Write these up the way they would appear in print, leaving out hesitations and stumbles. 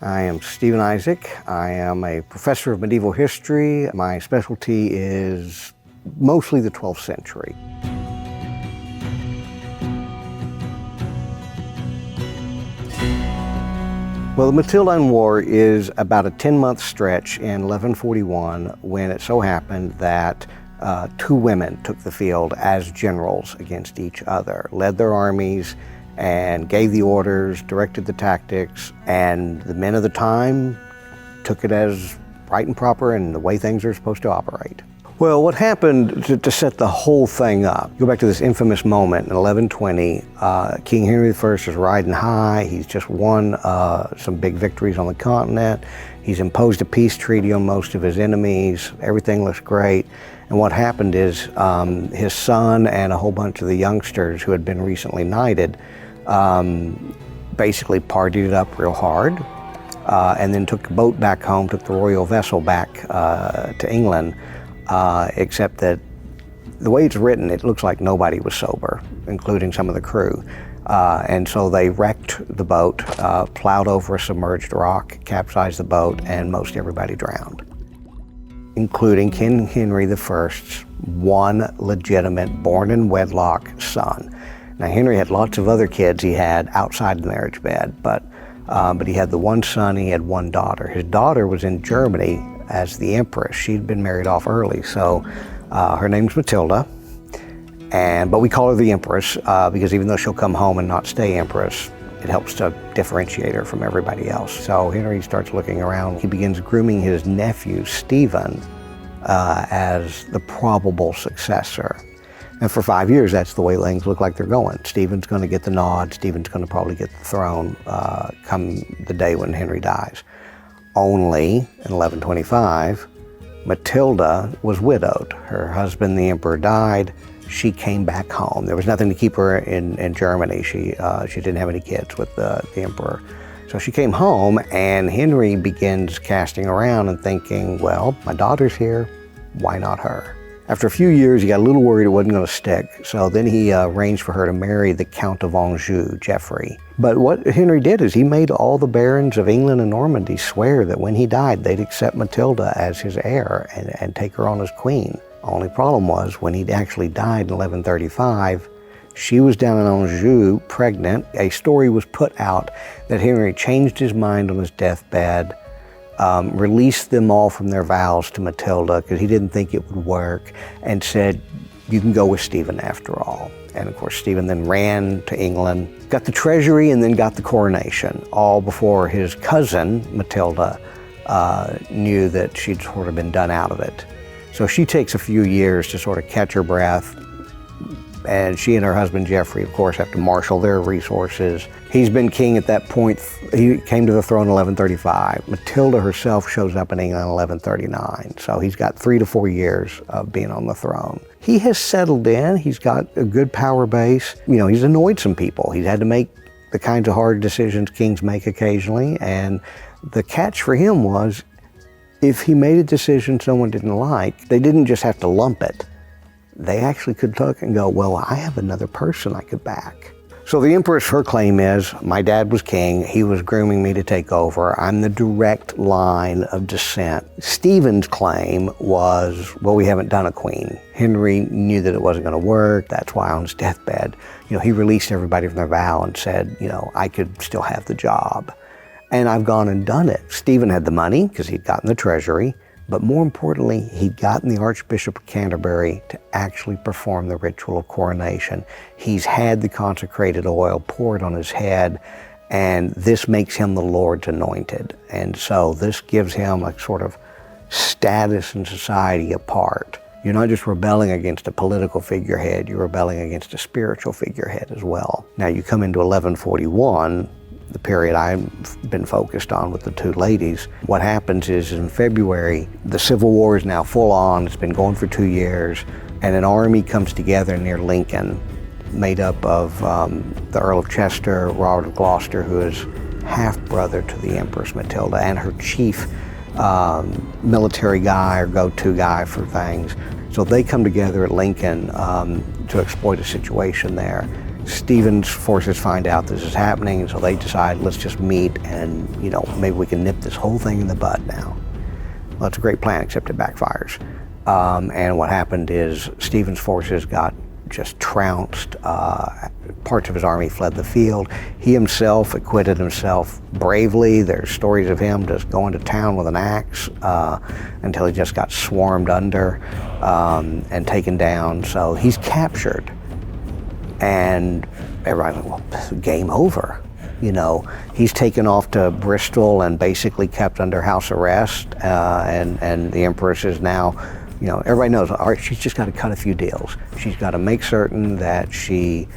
I am Stephen Isaac. I am a professor of medieval history. My specialty is mostly the 12th century. Well, the Matilda War is about a 10-month stretch in 1141 when it so happened that two women took the field as generals against each other, led their armies, and gave the orders, directed the tactics, and the men of the time took it as right and proper and the way things are supposed to operate. Well, what happened to set the whole thing up, go back to this infamous moment in 1120, King Henry I is riding high. He's just won some big victories on the continent. He's imposed a peace treaty on most of his enemies. Everything looks great. And what happened is his son and a whole bunch of the youngsters who had been recently knighted basically partied it up real hard and then took the boat back home, took the royal vessel back to England. Except that the way it's written, it looks like nobody was sober, including some of the crew. And so they wrecked the boat, plowed over a submerged rock, capsized the boat, and most everybody drowned, including King Henry I's one legitimate, born in wedlock son. Now, Henry had lots of other kids he had outside the marriage bed, but he had the one son, he had one daughter. His daughter was in Germany as the Empress. She'd been married off early, so her name's Matilda, but we call her the Empress because even though she'll come home and not stay Empress, it helps to differentiate her from everybody else. So Henry starts looking around. He begins grooming his nephew, Stephen, as the probable successor. And for 5 years, that's the way things look like they're going. Stephen's going to get the nod. Stephen's going to probably get the throne come the day when Henry dies. Only in 1125, Matilda was widowed. Her husband, the emperor, died. She came back home. There was nothing to keep her in Germany. She didn't have any kids with the emperor. So she came home, and Henry begins casting around and thinking, well, my daughter's here, why not her? After a few years, he got a little worried it wasn't going to stick, so then he arranged for her to marry the Count of Anjou, Geoffrey. But what Henry did is he made all the barons of England and Normandy swear that when he died, they'd accept Matilda as his heir and take her on as queen. Only problem was, when he actually died in 1135, she was down in Anjou, pregnant. A story was put out that Henry changed his mind on his deathbed, released them all from their vows to Matilda because he didn't think it would work, and said, you can go with Stephen after all. And of course, Stephen then ran to England, got the treasury, and then got the coronation, all before his cousin, Matilda, knew that she'd sort of been done out of it. So she takes a few years to sort of catch her breath, and she and her husband, Geoffrey, of course, have to marshal their resources. He's been king at that point. He came to the throne in 1135. Matilda herself shows up in England in 1139. So he's got 3 to 4 years of being on the throne. He has settled in. He's got a good power base. You know, he's annoyed some people. He's had to make the kinds of hard decisions kings make occasionally. And the catch for him was, if he made a decision someone didn't like, they didn't just have to lump it. They actually could look and go, well, I have another person I could back. So the Empress, her claim is, my dad was king, he was grooming me to take over, I'm the direct line of descent. Stephen's claim was, well, we haven't done a queen. Henry knew that it wasn't going to work, that's why on his deathbed, he released everybody from their vow and said, I could still have the job. And I've gone and done it. Stephen had the money, because he'd gotten the treasury, but more importantly, he'd gotten the Archbishop of Canterbury to actually perform the ritual of coronation. He's had the consecrated oil poured on his head, and this makes him the Lord's anointed. And so this gives him a sort of status in society apart. You're not just rebelling against a political figurehead, you're rebelling against a spiritual figurehead as well. Now you come into 1141, the period I've been focused on with the two ladies. What happens is in February, the Civil War is now full on, it's been going for 2 years, and an army comes together near Lincoln, made up of the Earl of Chester, Robert of Gloucester, who is half-brother to the Empress Matilda, and her chief military guy or go-to guy for things. So they come together at Lincoln to exploit a situation there. Stephen's forces find out this is happening, so they decide, let's just meet and, maybe we can nip this whole thing in the bud now. Well, it's a great plan, except it backfires. And what happened is Stephen's forces got just trounced. Parts of his army fled the field. He himself acquitted himself bravely. There's stories of him just going to town with an axe until he just got swarmed under and taken down. So he's captured. And everybody's like, well, game over. He's taken off to Bristol and basically kept under house arrest. And the Empress is now, everybody knows, all right, she's just got to cut a few deals. She's got to make certain that she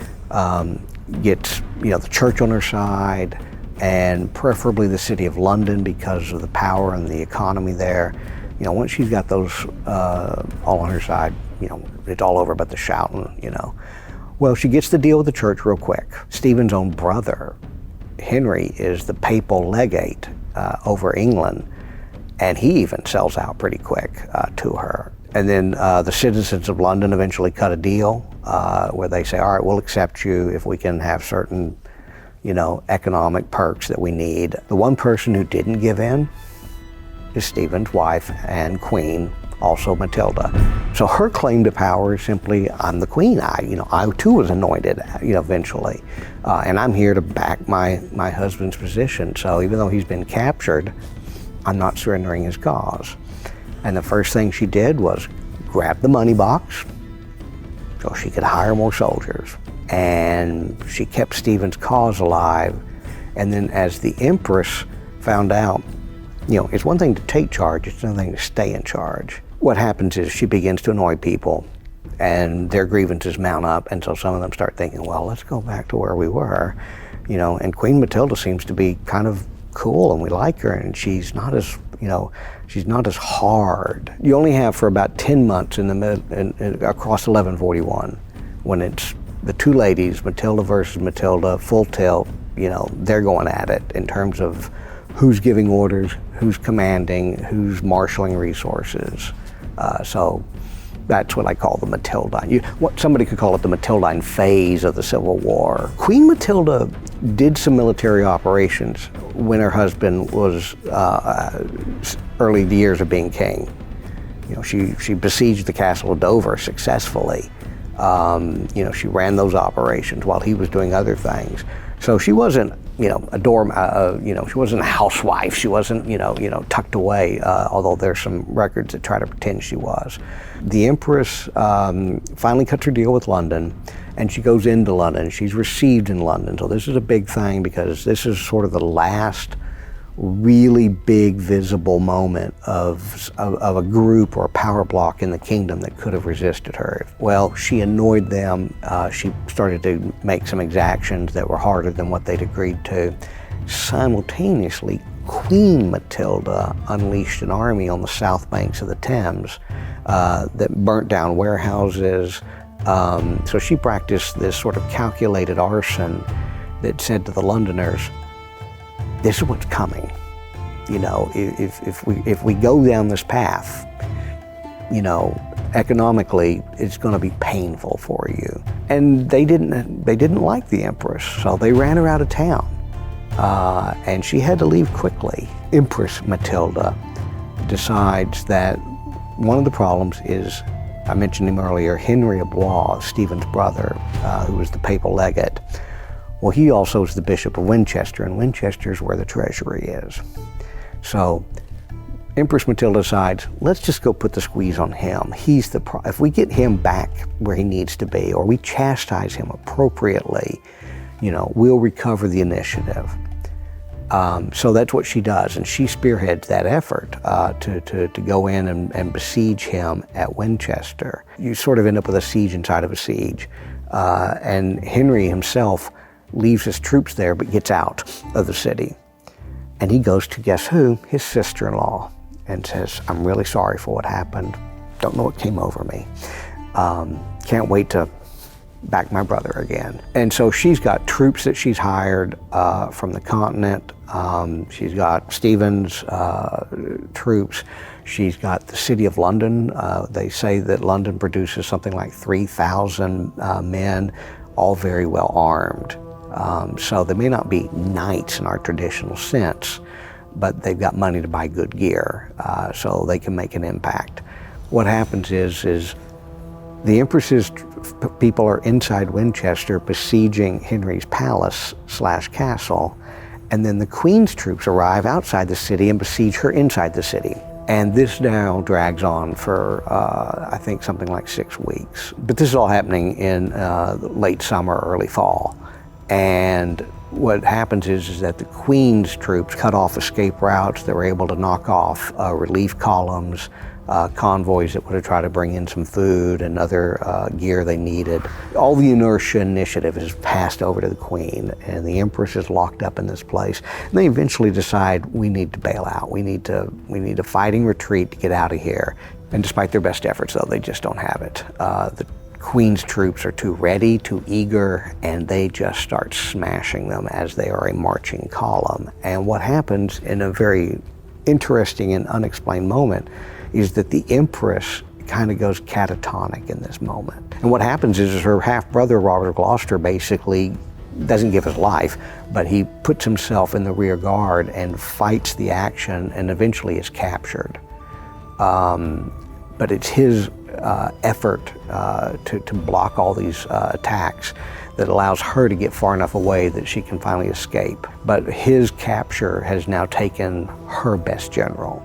gets, the church on her side, and preferably the city of London because of the power and the economy there. Once she's got those all on her side, it's all over but the shouting, Well, she gets the deal with the church real quick. Stephen's own brother, Henry, is the papal legate over England, and he even sells out pretty quick to her. And then the citizens of London eventually cut a deal where they say, all right, we'll accept you if we can have certain, economic perks that we need. The one person who didn't give in is Stephen's wife and queen, also Matilda. So her claim to power is simply, I'm the queen. I too was anointed, eventually. And I'm here to back my husband's position. So even though he's been captured, I'm not surrendering his cause. And the first thing she did was grab the money box so she could hire more soldiers. And she kept Stephen's cause alive. And then as the Empress found out, it's one thing to take charge, it's another thing to stay in charge. What happens is she begins to annoy people and their grievances mount up, and so some of them start thinking, well, let's go back to where we were. And Queen Matilda seems to be kind of cool and we like her, and she's not as hard. You only have for about 10 months across 1141 when it's the two ladies, Matilda versus Matilda, full tilt, they're going at it in terms of who's giving orders, who's commanding, who's marshaling resources. So that's what I call the Matildine. Somebody could call it the Matildine phase of the Civil War. Queen Matilda did some military operations when her husband was early years of being king. She besieged the castle of Dover successfully. She ran those operations while he was doing other things. So she wasn't, she wasn't a housewife. She wasn't, tucked away, although there's some records that try to pretend she was. The Empress finally cuts her deal with London, and she goes into London. She's received in London. So this is a big thing because this is sort of the last really big visible moment of a group or a power block in the kingdom that could have resisted her. Well, she annoyed them. She started to make some exactions that were harder than what they'd agreed to. Simultaneously, Queen Matilda unleashed an army on the south banks of the Thames that burnt down warehouses. So she practiced this sort of calculated arson that said to the Londoners, this is what's coming. If we go down this path, economically, it's going to be painful for you. And they didn't like the Empress, so they ran her out of town, and she had to leave quickly. Empress Matilda decides that one of the problems is, I mentioned him earlier, Henry of Blois, Stephen's brother, who was the papal legate. Well, he also is the Bishop of Winchester, and Winchester is where the treasury is. So Empress Matilda decides, let's just go put the squeeze on him. If we get him back where he needs to be, or we chastise him appropriately, we'll recover the initiative. So that's what she does, and she spearheads that effort to go in and besiege him at Winchester. You sort of end up with a siege inside of a siege, and Henry himself leaves his troops there but gets out of the city. And he goes to, guess who? His sister-in-law, and says, I'm really sorry for what happened. Don't know what came over me. Can't wait to back my brother again. And so she's got troops that she's hired from the continent. She's got Stephen's troops. She's got the city of London. They say that London produces something like 3,000 men. all very well armed. So they may not be knights in our traditional sense, but they've got money to buy good gear, so they can make an impact. What happens is the Empress's people are inside Winchester besieging Henry's palace / castle, and then the Queen's troops arrive outside the city and besiege her inside the city. And this now drags on for, I think, something like 6 weeks. But this is all happening in late summer, early fall. And what happens is that the Queen's troops cut off escape routes. They were able to knock off relief columns, convoys that would have tried to bring in some food and other gear they needed. All the inertia initiative is passed over to the Queen, and the Empress is locked up in this place. And they eventually decide, we need to bail out. We need a fighting retreat to get out of here. And despite their best efforts, though, they just don't have it. The Queen's troops are too ready, too eager, and they just start smashing them as they are a marching column. And what happens in a very interesting and unexplained moment is that the Empress kind of goes catatonic in this moment. And what happens is her half-brother, Robert of Gloucester, basically doesn't give his life, but he puts himself in the rear guard and fights the action and eventually is captured. But it's his effort to block all these attacks that allows her to get far enough away that she can finally escape. But his capture has now taken her best general.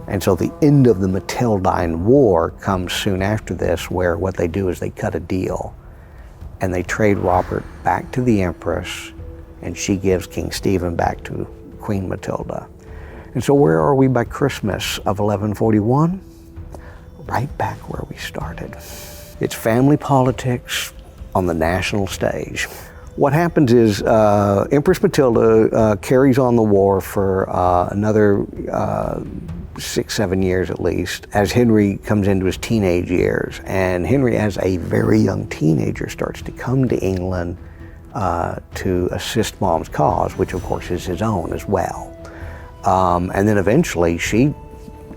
And so the end of the Matildine War comes soon after this, where what they do is they cut a deal and they trade Robert back to the Empress, and she gives King Stephen back to Queen Matilda. And so where are we by Christmas of 1141? Right back where we started. It's family politics on the national stage. What happens is Empress Matilda carries on the war for another 6-7 years at least, as Henry comes into his teenage years. And Henry, as a very young teenager, starts to come to England to assist Mom's cause, which of course is his own as well. And then eventually she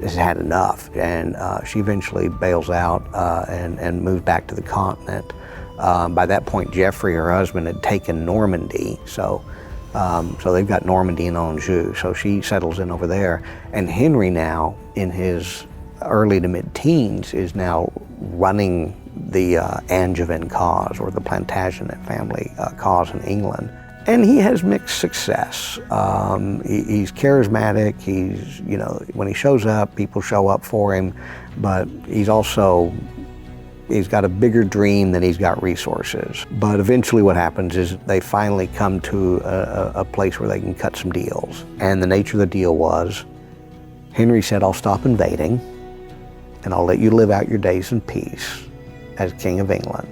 has had enough, and she eventually bails out and moves back to the continent. By that point, Geoffrey, her husband, had taken Normandy, so they've got Normandy and Anjou, so she settles in over there. And Henry now, in his early to mid-teens, is now running the Angevin cause, or the Plantagenet family cause in England. And he has mixed success. He's charismatic, when he shows up, people show up for him, but he's got a bigger dream than he's got resources. But eventually what happens is they finally come to a place where they can cut some deals. And the nature of the deal was, Henry said, I'll stop invading, and I'll let you live out your days in peace as King of England,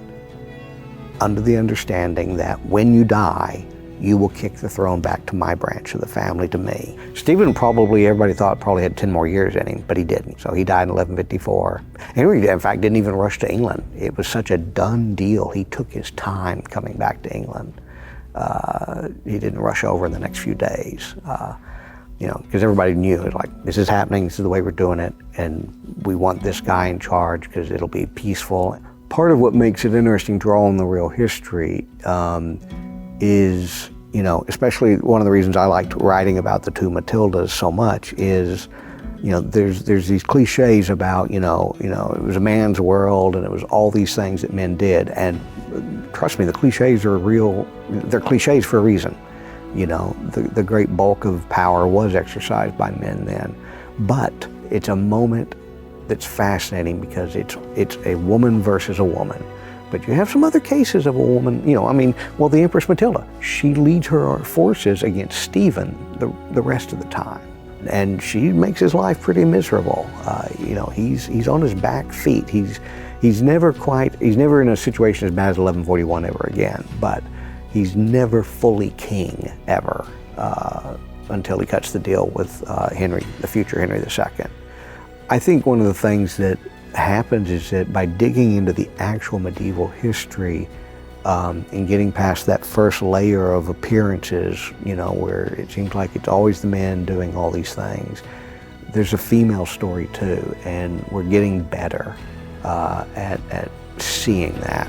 under the understanding that when you die, you will kick the throne back to my branch of the family, to me. Stephen everybody thought probably had 10 more years in him, but he didn't. So he died in 1154. Henry, in fact, didn't even rush to England. It was such a done deal. He took his time coming back to England. He didn't rush over in the next few days. Because everybody knew, it was like, this is happening, this is the way we're doing it, and we want this guy in charge because it'll be peaceful. Part of what makes it interesting to draw on the real history is, especially one of the reasons I liked writing about the two Matildas so much is, there's these cliches about, it was a man's world and it was all these things that men did. And trust me, the cliches are real, they're cliches for a reason. The great bulk of power was exercised by men then. But it's a moment that's fascinating because it's a woman versus a woman. But you have some other cases of a woman, the Empress Matilda, she leads her forces against Stephen the rest of the time. And she makes his life pretty miserable. He's on his back feet. He's never in a situation as bad as 1141 ever again, but he's never fully king ever until he cuts the deal with Henry, the future Henry II. I think one of the things that happens is that by digging into the actual medieval history and getting past that first layer of appearances, where it seems like it's always the men doing all these things, there's a female story too, and we're getting better at seeing that.